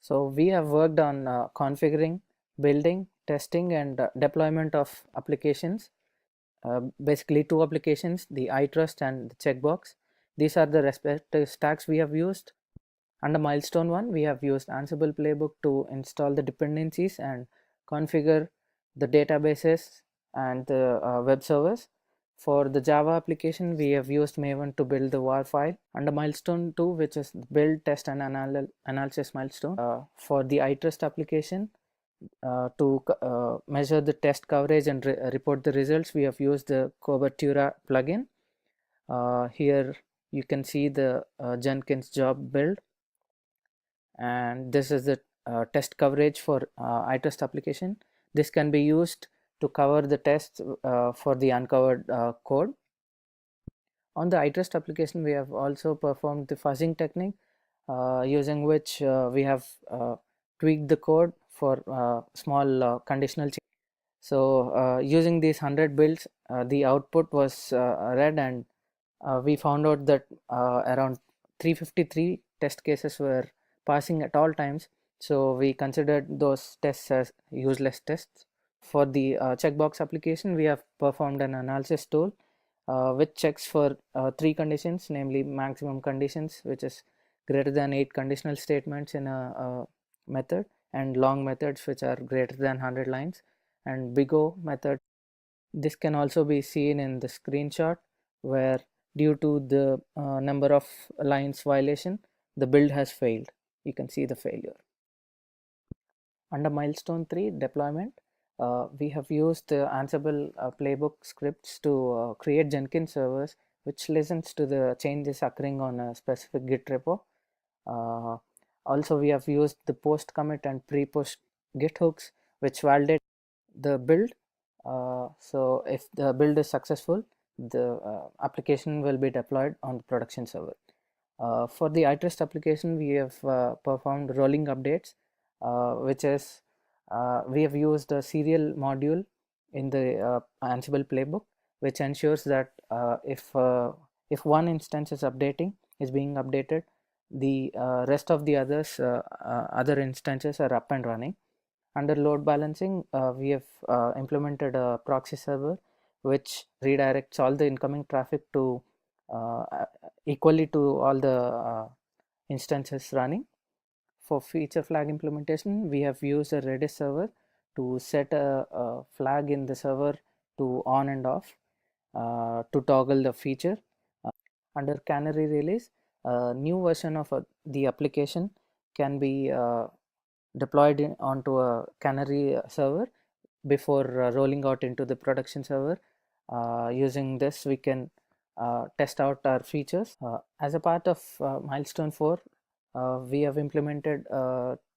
So we have worked on configuring, building, testing, and deployment of applications. Basically, two applications, the iTrust and the Checkbox. These are the respective stacks we have used. Under milestone 1, we have used Ansible playbook to install the dependencies and configure the databases and the web servers. For the Java application, we have used Maven to build the WAR file. Under milestone 2, which is build, test, and analysis milestone. For the iTrust application, to measure the test coverage and report the results, we have used the Cobertura plugin. Here you can see the Jenkins job build, and this is the test coverage for iTrust application. This can be used to cover the tests for the uncovered code. On the iTrust application, we have also performed the fuzzing technique, using which we have tweaked the code for small conditional changes. So using these 100 builds, the output was read, and we found out that around 353 test cases were passing at all times. So we considered those tests as useless tests. For the checkbox application, we have performed an analysis tool which checks for three conditions, namely maximum conditions, which is greater than 8 conditional statements in a method, and long methods, which are greater than 100 lines, and big O method. This can also be seen in the screenshot, where due to the number of lines violation, the build has failed. You can see the failure. Under milestone 3, deployment, we have used the Ansible playbook scripts to create Jenkins servers, which listens to the changes occurring on a specific Git repo. Also, we have used the post commit and pre-push Git hooks, which validate the build. So if the build is successful, the application will be deployed on the production server. For the iTrust application, we have performed rolling updates, which is we have used a serial module in the Ansible playbook, which ensures that if one instance is being updated, the rest of the other instances are up and running. Under load balancing, we have implemented a proxy server which redirects all the incoming traffic to equally to all the instances running. For feature flag implementation, we have used a Redis server to set a flag in the server to on and off to toggle the feature. Under Canary release, a new version of the application can be deployed onto a Canary server before rolling out into the production server. Using this, we can test out our features. As a part of milestone 4, we have implemented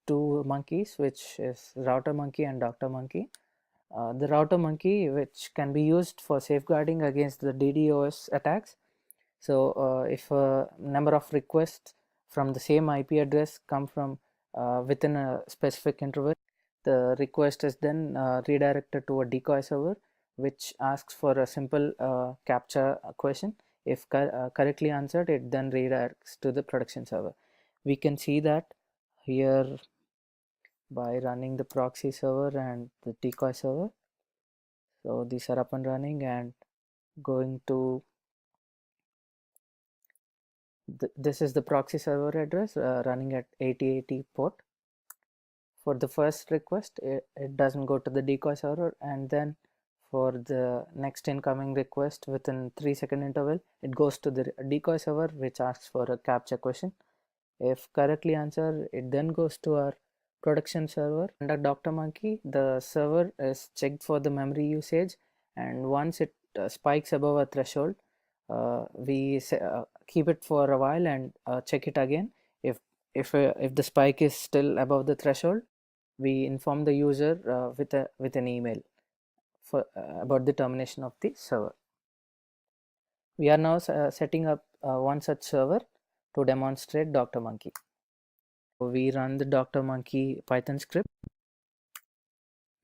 two monkeys, which is router monkey and doctor monkey. The router monkey, which can be used for safeguarding against the DDoS attacks. So if a number of requests from the same IP address come from within a specific interval, the request is then redirected to a decoy server, which asks for a simple captcha question. If correctly answered, it then redirects to the production server. We can see that here by running the proxy server and the decoy server. So these are up and running, and going to this is the proxy server address running at 8080 port. For the first request, it doesn't go to the decoy server, and then for the next incoming request within 3-second interval, it goes to the decoy server, which asks for a captcha question. If correctly answered, it then goes to our production server. Under Dr. Monkey, the server is checked for the memory usage, and once it spikes above a threshold, we keep it for a while and check it again. If the spike is still above the threshold, we inform the user with an email for about the termination of the server. We are now setting up one such server to demonstrate Dr. Monkey. So we run the Dr. Monkey Python script.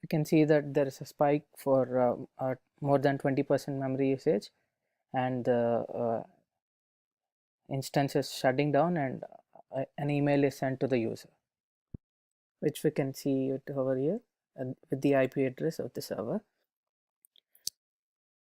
You can see that there is a spike for more than 20% memory usage, and the instance is shutting down, and an email is sent to the user. which we can see it over here with the IP address of the server.